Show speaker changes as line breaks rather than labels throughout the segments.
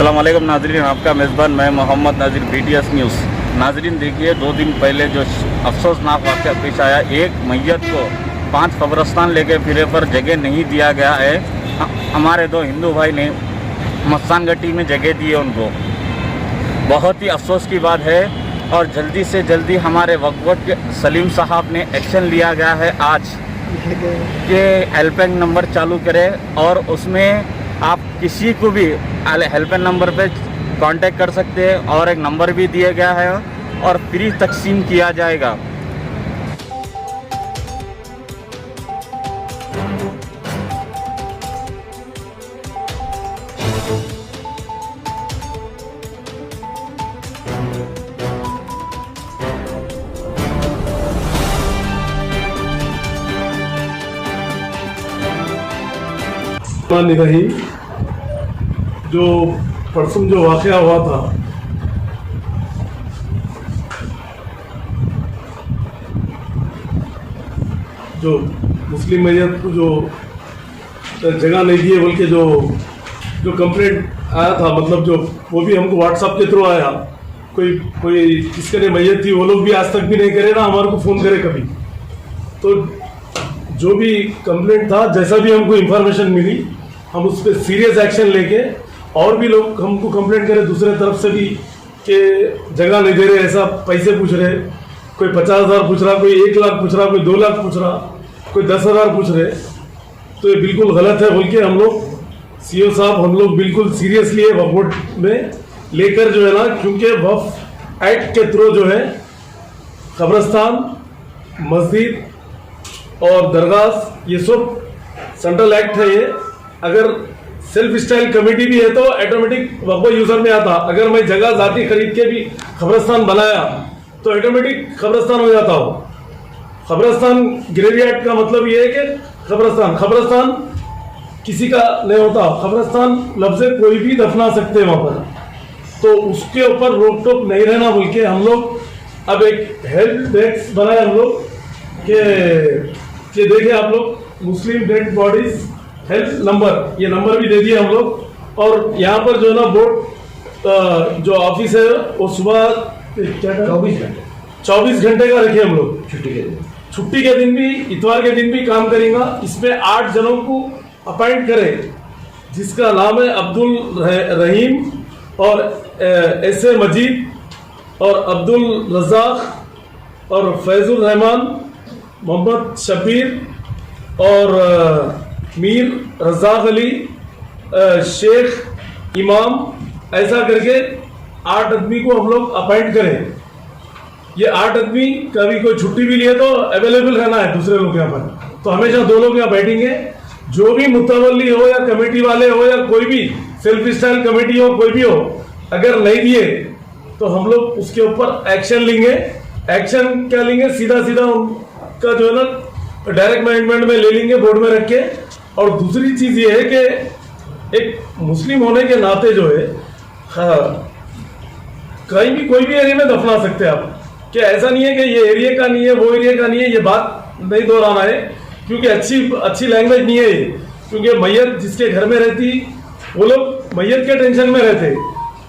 अस्सलाम वालेकुम नाजरीन, आपका मेज़बान मैं मोहम्मद नाजिर BTS न्यूज़। नाजरीन देखिए, 2 दिन पहले जो अफसोसनाक वाक़या पेश आया, एक मैयत को 5 कब्रिस्तान लेके फिरे पर जगह नहीं दिया गया है। हमारे 2 हिंदू भाई ने मस्तान गट्टी में जगह दी है उनको। बहुत ही अफसोस की बात है और जल्दी से जल्दी हमारे वक्फ बोर्ड के सलीम साहब ने एक्शन लिया गया है आज कि हेल्पलाइन नंबर चालू करें और उसमें आप किसी को भी हेल्पलाइन नंबर पे कांटेक्ट कर सकते हैं और एक नंबर भी दिया गया है और फ्री तकसीम किया जाएगा।
नहीं, जो परसों जो वाक़या हुआ था, जो मुस्लिम मैयत को जो जगह नहीं दी है बोल के जो कंप्लेंट आया था, मतलब जो वो भी हमको व्हाट्सएप के थ्रू आया। कोई किसके ने मैयत थी, वो लोग भी आज तक भी नहीं करे ना हमारे को फ़ोन करे कभी। तो जो भी कंप्लेंट था, जैसा भी हमको इन्फॉर्मेशन मिली, हम उस पर सीरियस एक्शन लेके, और भी लोग हमको कंप्लेंट करे दूसरे तरफ से भी कि जगह नहीं दे रहे, ऐसा पैसे पूछ रहे, कोई 50,000 पूछ रहा, कोई 1 लाख पूछ रहा, कोई 2 लाख पूछ रहा, कोई 10,000 पूछ रहे। तो ये बिल्कुल गलत है बोल के हम लोग CO साहब हम लोग बिल्कुल सीरियसली है वक्फ बोर्ड में लेकर जो है ना, क्योंकि वक्फ एक्ट के थ्रू जो है कब्रिस्तान, मस्जिद और दरगाह ये सब सेंट्रल एक्ट है। ये अगर सेल्फ स्टाइल कमेटी भी है तो ऑटोमेटिक वक्फ यूजर में आता। अगर मैं जगह जाती खरीद के भी कब्रिस्तान बनाया तो ऑटोमेटिक कब्रिस्तान हो जाता हो। कब्रिस्तान ग्रेवी एक्ट का मतलब ये है कि कब्रिस्तान किसी का नहीं होता। कब्रिस्तान लफ्ज़ कोई भी दफना सकते हैं वहाँ पर, तो उसके ऊपर रोक टोक नहीं रहना बोल के हम लोग अब एक हेल्प डेस्क बनाए हम लोग कि देखिए आप लोग, मुस्लिम डेड बॉडीज हेल्प नंबर, ये नंबर भी दे दिए हम लोग। और यहाँ पर जो है ना बोर्ड जो ऑफिस है वो सुबह 24 घंटे का रखे हम लोग। छुट्टी के दिन भी, इतवार के दिन भी काम करेंगे। इसमें 8 जनों को अपॉइंट करें, जिसका नाम है अब्दुल रहीम और SA मजीद और अब्दुल रज़ाक और फैजुल रहमान, मोहम्मद शबीर और मीर रज़ाक अली, शेख इमाम, ऐसा करके 8 आदमी को हम लोग अपॉइंट करें। ये 8 आदमी कभी कोई छुट्टी भी लिए तो अवेलेबल रहना है दूसरे लोग यहाँ पर, तो हमेशा 2 लोग यहाँ बैठेंगे। जो भी मुतवल्ली हो या कमेटी वाले हो या कोई भी सेल्फ स्टाइल कमेटी हो, कोई भी हो, अगर नहीं दिए तो हम लोग उसके ऊपर एक्शन लेंगे। एक्शन क्या लेंगे, सीधा उनका जो है ना डायरेक्ट मैनेजमेंट में ले लेंगे, बोर्ड में रख के। और दूसरी चीज ये है कि एक मुस्लिम होने के नाते जो है, कहीं भी कोई भी एरिया में दफना सकते हैं आप, कि ऐसा नहीं है कि ये एरिया का नहीं है, वो एरिया का नहीं है। ये बात नहीं दोहराना है, क्योंकि अच्छी लैंग्वेज नहीं है ये। क्योंकि मैयत जिसके घर में रहती, वो लोग मैयत के टेंशन में रहते,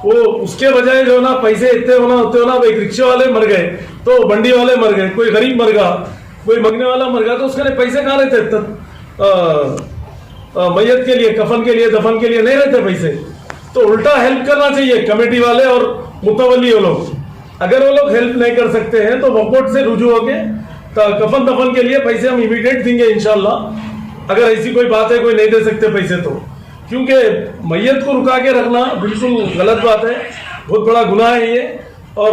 वो उसके बजाय जो ना पैसे इतने होते होना। एक रिक्शे वाले मर गए तो बंडी वाले मर गए, कोई गरीब मर गया, कोई मंगने वाला मर गया, तो उसके लिए पैसे कहाँ रहते? मैयत के लिए, कफन के लिए, दफन के लिए नहीं रहते पैसे। तो उल्टा हेल्प करना चाहिए कमेटी वाले और मुतवल्ली लोग। अगर वो लोग हेल्प नहीं कर सकते हैं तो वक्फ बोर्ड से रुजू होके कफन दफन के लिए पैसे हम इमीडिएट देंगे इंशाल्लाह। अगर ऐसी कोई बात है, कोई नहीं दे सकते पैसे तो, क्योंकि मैयत को रुका के रखना बिल्कुल गलत बात है, बहुत बड़ा गुनाह है ये। और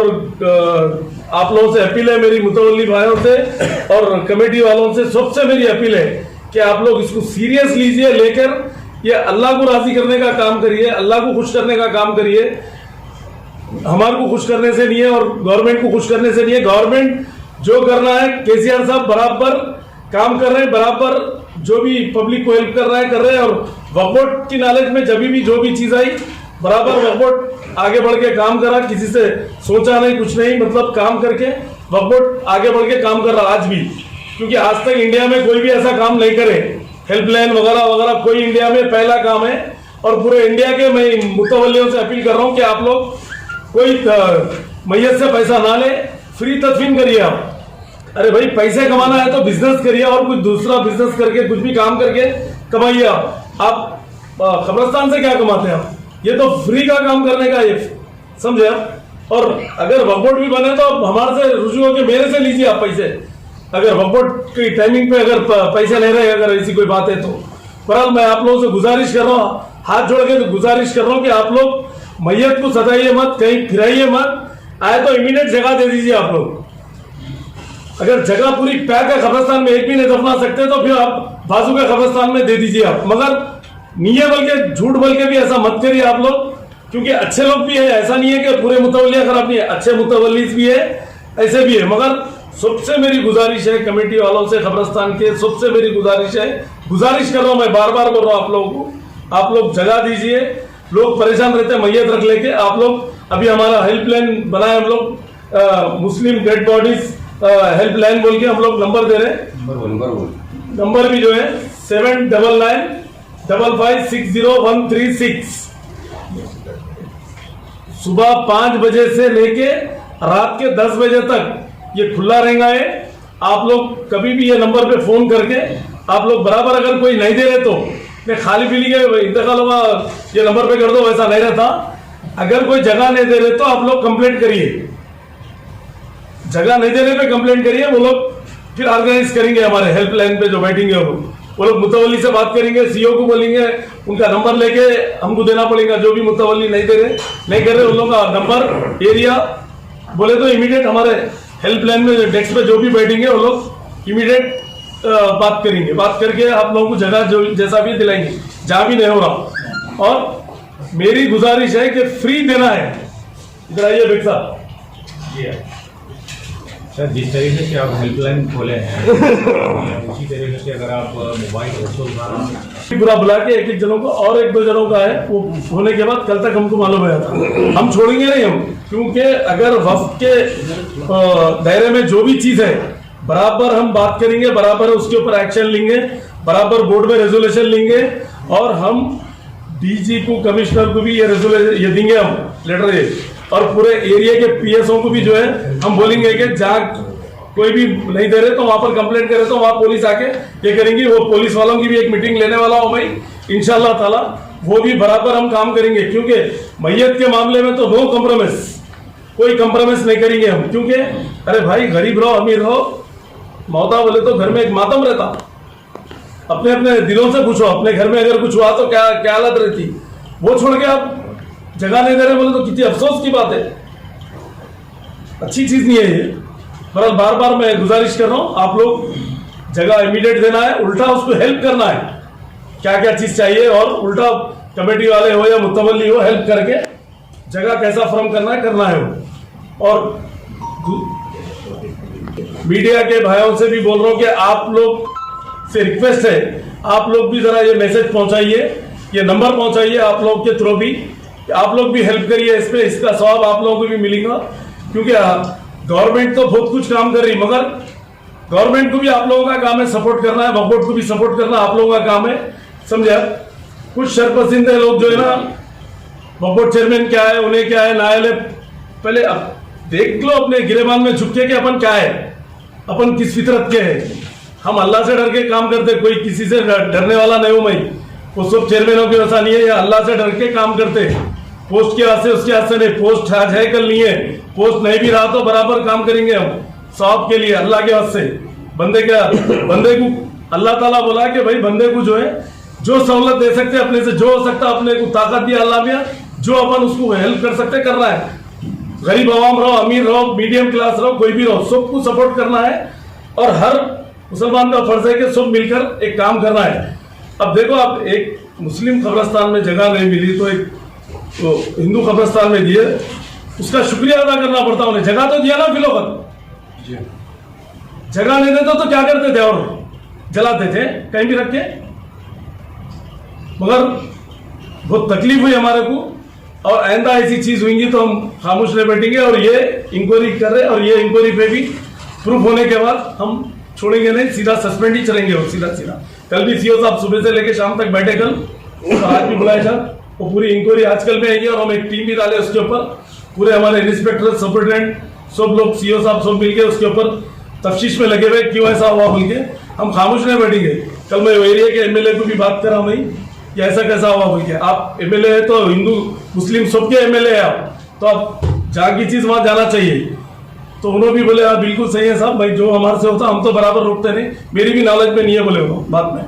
आप लोगों से अपील है, मेरी मुतवल्ली भाइयों से और कमेटी वालों से, सबसे मेरी अपील है कि आप लोग इसको सीरियस लीजिए, लेकर ये अल्लाह को राजी करने का काम करिए, अल्लाह को खुश करने का काम करिए। हमारे को खुश करने से नहीं है और गवर्नमेंट को खुश करने से नहीं है। गवर्नमेंट जो करना है, KCR साहब बराबर काम कर रहे हैं, बराबर जो भी पब्लिक को हेल्प कर रहा है कर रहे हैं। और वक्फ बोर्ड की नॉलेज में जब भी जो भी चीज आई, बराबर वक्फ बोर्ड आगे बढ़ के काम करा, किसी से सोचा नहीं कुछ नहीं, मतलब काम करके वक्फ बोर्ड आगे बढ़ के काम कर रहा आज भी। क्योंकि आज तक इंडिया में कोई भी ऐसा काम नहीं करे, हेल्पलाइन वगैरह वगैरह, कोई इंडिया में पहला काम है और पूरे इंडिया के मैं मुतवल्लियों से अपील कर रहा हूँ कि आप लोग कोई मैयत से पैसा ना ले, फ्री तदफीन करिए आप। अरे भाई पैसे कमाना है तो बिजनेस करिए और कुछ दूसरा बिजनेस करके कुछ भी काम करके कमाइए आप कब्रिस्तान से क्या कमाते हैं आप? ये तो फ्री का काम करने का, ये समझे आप। और अगर वक्फ भी बने तो हमारे से रुजू होकर मेरे से लीजिए आप पैसे, अगर वक्फ की टाइमिंग पे अगर पैसे नहीं रहे, अगर ऐसी कोई बात है तो। बहरहाल मैं आप लोगों से गुजारिश कर रहा हूँ, हाथ जोड़ के गुजारिश कर रहा हूँ कि आप लोग मैयत को सताइए मत, कहीं फिराइए मत, आए तो इमीडिएट जगह दे दीजिए आप लोग। अगर जगह पूरी पैक है कब्रिस्तान में, एक भी नहीं दफना सकते तो फिर आप बाजू के कब्रिस्तान में दे दीजिए आप, मगर नीये बल्कि झूठ बोल के भी ऐसा मत करिए आप लोग, क्योंकि अच्छे लोग भी है, ऐसा नहीं है कि पूरे मुतवल्लिया खराब नहीं है, अच्छे मुतवल्लिस भी है, ऐसे भी है। मगर सबसे मेरी गुजारिश है कमेटी वालों से, कब्रिस्तान के सबसे मेरी गुजारिश है, गुजारिश कर रहा हूं मैं, बार बार बोल रहा हूं आप लोगों को, आप लोग जगह दीजिए। लोग परेशान रहते हैं मैयत रख लेके, आप लोग अभी हमारा हेल्पलाइन बनाए हम लोग, मुस्लिम डेड बॉडीज हेल्पलाइन बोल के हम लोग नंबर दे रहे हैं, नंबर भी जो है 7995560136। सुबह 5 बजे से लेके रात के 10 बजे तक ये खुला रहेगा है। आप लोग कभी भी ये नंबर पे फोन करके आप लोग बराबर, अगर कोई नहीं दे रहे तो मैं खाली पीली के इंतकाल होगा ये नंबर पे कर दो, वैसा नहीं रहता। अगर कोई जगह नहीं दे रहे तो आप लोग कंप्लेंट करिए, जगह नहीं देने पे कंप्लेंट करिए, वो लोग फिर ऑर्गेनाइज करेंगे हमारे हेल्पलाइन पे जो बैठेंगे वो लोग मुतवल्ली से बात करेंगे, सीओ को बोलेंगे, उनका नंबर लेके हमको देना पड़ेगा। जो भी मुतवल्ली नहीं दे रहे, नहीं कर रहे, उन लोगों का नंबर, एरिया बोले तो इमीडिएट हमारे हेल्पलाइन में डेस्क पे जो भी बैठेंगे वो लोग इमीडिएट बात करेंगे, बात करके आप लोगों को जगह जो जैसा भी दिलाएंगे, जहां भी नहीं हो रहा। और मेरी गुजारिश है कि फ्री देना है। इधर आइए बेग साहब।
सर, जिस तरीके से आप हेल्पलाइन खोले हैं उसी तरीके से अगर आप मोबाइल
पूरा बुला के एक एक जनों को, और 1-2 जनों का है वो होने के बाद कल तक हमको मालूम है, हम छोड़ेंगे नहीं हम, क्योंकि अगर वक्फ के दायरे में जो भी चीज है बराबर हम बात करेंगे, बराबर उसके ऊपर एक्शन लेंगे, बराबर बोर्ड में रेजोल्यूशन लेंगे, और हम डीजी को, कमिश्नर को भी ये रेजोल्यूशन ये देंगे हम लेटर, और पूरे एरिया के पीएसओ को भी जो है हम बोलेंगे कि जहाँ कोई भी नहीं दे रहे तो वहां पर कंप्लेंट करे तो वहां पुलिस आके ये करेंगी। वो पुलिस वालों की भी एक मीटिंग लेने वाला हूं भाई, इंशाल्लाह ताला वो भी बराबर हम काम करेंगे, क्योंकि मैयत के मामले में तो नो कॉम्प्रोमाइज, कोई कॉम्प्रोमाइज नहीं करेंगे हम। क्योंकि अरे भाई गरीब रहो अमीर रहो, मौता बोले तो घर में एक मातम रहता। अपने अपने दिलों से पूछो, अपने घर में अगर कुछ हुआ तो क्या क्या हालत रहती, वो छोड़ के आप जगह नहीं दे रहे बोले तो कितनी अफसोस की बात है, अच्छी चीज नहीं है ये। पर बार बार मैं गुजारिश कर रहा हूं, आप लोग जगह इमीडिएट देना है, उल्टा उसको हेल्प करना है, क्या क्या चीज चाहिए, और उल्टा कमेटी वाले हो या मुतवल्ली हो हेल्प करके जगह कैसा फर्म करना है वो। और मीडिया के भाइयों से भी बोल रहा हूं कि आप लोग से रिक्वेस्ट है, आप लोग भी जरा ये मैसेज पहुंचाइए, ये नंबर पहुंचाइए आप लोग के थ्रू भी, आप लोग भी हेल्प करिए इस पे, इसका सवाब आप लोगों को भी मिलेगा। क्योंकि गवर्नमेंट तो बहुत कुछ काम कर रही, मगर गवर्नमेंट को भी आप लोगों का काम है सपोर्ट करना है, वक्फ बोर्ड को भी सपोर्ट करना आप लोगों का काम है, समझे। कुछ शरपसंद लोग जो है ना, वक्फ बोर्ड चेयरमैन क्या है, उन्हें क्या है, नायल, पहले अब देख लो अपने गिरेबान में झुक के अपन क्या है, अपन किस फितरत के हैं। हम अल्लाह से डर के काम करते, कोई किसी से डरने वाला नहीं हूं मैं, वो सब चेयरमैनों के वैसा नहीं है, या अल्लाह से डर के काम करते, पोस्ट के वास्ते उसके वास्ते नहीं, पोस्ट आज है कल नहीं है, पोस्ट नहीं भी रहा तो बराबर काम करेंगे हम सवाब के लिए, अल्लाह के वास्ते। बंदे को अल्लाह ताला बोला कि भाई बंदे को जो है जो सहूलत दे सकते अपने से, जो हो सकता अपने को ताकत दिया अल्लाह में, जो अपन उसको हेल्प कर सकते करना है। गरीब आवाम रहो, अमीर रहो, मीडियम क्लास रहो, कोई भी रहो, सबको सपोर्ट करना है, और हर मुसलमान का फर्ज है कि सब मिलकर एक काम करना है। अब देखो, आप एक मुस्लिम कब्रिस्तान में जगह नहीं मिली तो एक तो हिंदू कब्रिस्तान में दिए, उसका शुक्रिया अदा करना पड़ता, उन्हें जगह तो दिया ना फिलौकत, जगह नहीं देते तो क्या करते थे, और जलाते थे कहीं भी रख के। मगर बहुत तकलीफ हुई हमारे को, और आइंदा ऐसी चीज हुई तो हम खामोश नहीं बैठेंगे, और ये इंक्वायरी कर रहे, और ये इंक्वायरी पे भी प्रूफ होने के बाद हम छोड़ेंगे नहीं, सीधा सस्पेंड ही चलेंगे, और सीधा कल भी सीओ साहब सुबह से लेकर शाम तक बैठे, कल तो आज भी बुलाया था, वो पूरी इंक्वायरी आजकल में आएगी और हम एक टीम भी डाले उसके ऊपर, पूरे हमारे इंस्पेक्टर सुपरिटेंडेंट सब लोग सीओ साहब सब मिलके उसके ऊपर तफ्तीश में लगे हुए क्यों ऐसा हुआ बोल के। हम खामोश नहीं बैठेंगे। कल मैं एरिया के एमएलए को भी बात कर रहा हूँ कि ऐसा कैसा हुआ बोल के। आप एमएलए है तो हिंदू मुस्लिम सबके एमएलए है आप, तो आप जहाँ की चीज वहां जाना चाहिए। तो उन्होंने भी बोले हाँ बिल्कुल सही है साहब, भाई जो हमारे से होता हम तो बराबर रोकते नहीं, मेरी भी नॉलेज में नहीं है बोले वो बात में।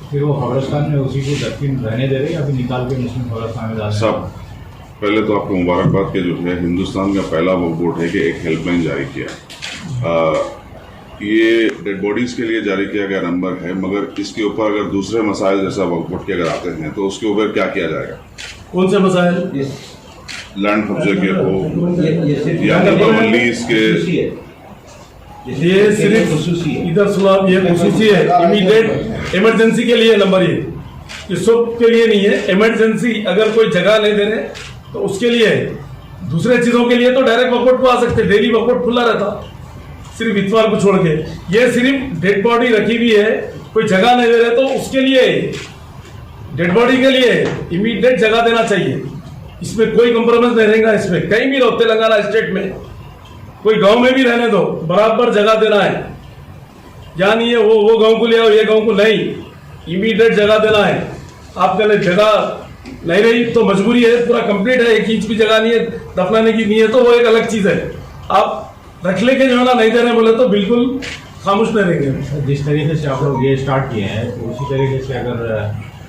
फिर वो कब्रिस्तान में उसी को दफन रहने दे रहे या फिर निकाल के मुस्लिम कब्रिस्तान में डाल
सब पहले तो आपको मुबारकबाद के जो है हिंदुस्तान का पहला वक्फ बोर्ड है कि एक हेल्पलाइन जारी किया। ये डेड बॉडीज के लिए जारी किया गया नंबर है, मगर इसके ऊपर अगर दूसरे मसाइल जैसा वक्फ बोर्ड के अगर आते हैं तो उसके ऊपर क्या किया जाएगा?
कौन से मसाइल?
लैंड कब्जे के हो या लीज के,
ये सिर्फ इधर सुना, ये खुसूसी है, इमीडिएट इमरजेंसी के लिए नंबर ये सब के लिए नहीं है। इमरजेंसी अगर कोई जगह नहीं दे रहे तो उसके लिए है। दूसरे चीजों के लिए तो डायरेक्ट वकआउट को आ सकते, डेली वकआउट खुला रहता, सिर्फ इतवार को छोड़ के। ये सिर्फ डेड बॉडी रखी हुई है, कोई जगह नहीं दे रहे तो उसके लिए, डेड बॉडी के लिए इमीडिएट जगह देना चाहिए। इसमें कोई कॉम्प्रोमाइज नहीं रहेगा। इसमें कहीं भी रहो तेलंगाना स्टेट में, कोई गांव में भी रहने दो, बराबर जगह देना है। या नहीं है वो गांव को ले आओ, ये गांव को नहीं, इमीडिएट जगह देना है। आपके लिए जगह नहीं रही तो मजबूरी है, पूरा कंप्लीट है, 1 इंच भी जगह नहीं है दफनाने की नहीं है तो वो एक अलग चीज है। आप रख लेके जो है ना नहीं दे रहे बोले तो बिल्कुल खामोश नहीं रहेंगे।
जिस तरीके से आप लोग ये स्टार्ट किए हैं तो उसी तरीके से अगर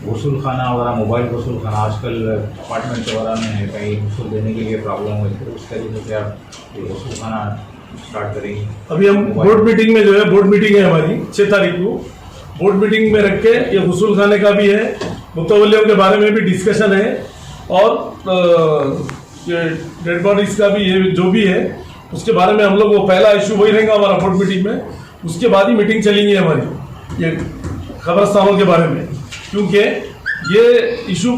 वसूल खाना वगैरह, मोबाइल वसूल खाना आजकल अपार्टमेंट वगैरह में है, कहीं वसूल देने के लिए प्रॉब्लम हुई तो उस तरीके से आप ये वसूल खाना स्टार्ट करेंगे?
अभी हम बोर्ड मीटिंग में जो है, बोर्ड मीटिंग है हमारी 6 तारीख को, बोर्ड मीटिंग में रख के ये वसूल खाने का भी है, मुतवल्लियों के बारे में भी डिस्कशन है और ये डेड बॉडीज का भी, ये जो भी है उसके बारे में हम लोग, वो पहला इशू वही रहेगा हमारा बोर्ड मीटिंग में। उसके बाद ही मीटिंग चलेंगी हमारी ये कब्रिस्तानों के बारे में, क्योंकि ये इशू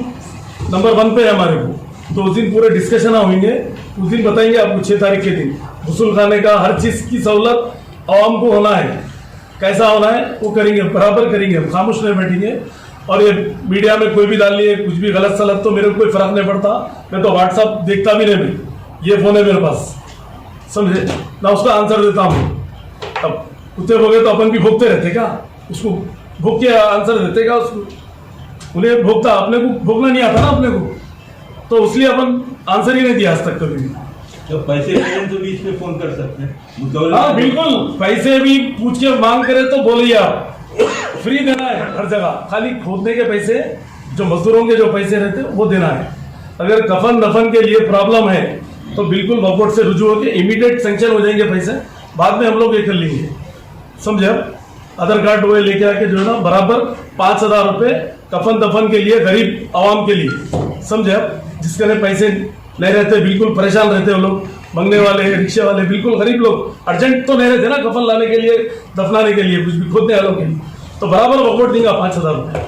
नंबर 1 पे है हमारे को। तो उस दिन पूरे डिस्कशन होंगे, उस दिन बताएंगे आपको 6 तारीख के दिन वसूल खाने का हर चीज की सहूलत आवाम को होना है, कैसा होना है वो करेंगे, बराबर करेंगे, खामोश नहीं बैठेंगे। और ये मीडिया में कोई भी डाल लिए कुछ भी गलत सलत तो मेरे को कोई फर्क नहीं पड़ता, मैं तो व्हाट्सअप देखता भी नहीं, ये फोन है मेरे पास, समझे ना, उसका आंसर देता हूँ। अब कुत्ते भोगे तो अपन भी भोगते रहते क्या, उसको भोग के आंसर देते क्या उसको, उन्हें भोगता, अपने को भोगना नहीं आता ना अपने को, तो इसलिए अपन आंसर ही नहीं दिया आज तक कभी भी।
तो पैसे लेने तो भी इस पे फोन कर सकते हैं।
हाँ बिल्कुल, पैसे भी पूछ के मांग करे तो बोलिए आप, फ्री देना है हर जगह, खाली खोदने के पैसे, जो मजदूरों के जो पैसे रहते हैं वो देना है। अगर कफन दफन के लिए प्रॉब्लम है तो बिल्कुल वकआउट से रुजू होकर इमीडिएट सेंक्शन हो जाएंगे पैसे, बाद में हम लोग ये कर लेंगे, समझे। आधार कार्ड वो लेके आके जो है ना बराबर 5,000 रुपए कफन दफन के लिए गरीब आवाम के लिए, समझे आप, जिसके लिए पैसे नहीं रहते, बिल्कुल परेशान रहते हैं लोग, मंगने वाले, रिक्शे वाले, बिल्कुल गरीब लोग, अर्जेंट तो नहीं रहते ना कफन लाने के लिए, दफनाने के लिए, कुछ भी खोदने वालों के लिए, तो बराबर वकआउट देंगे 5,000 रुपये।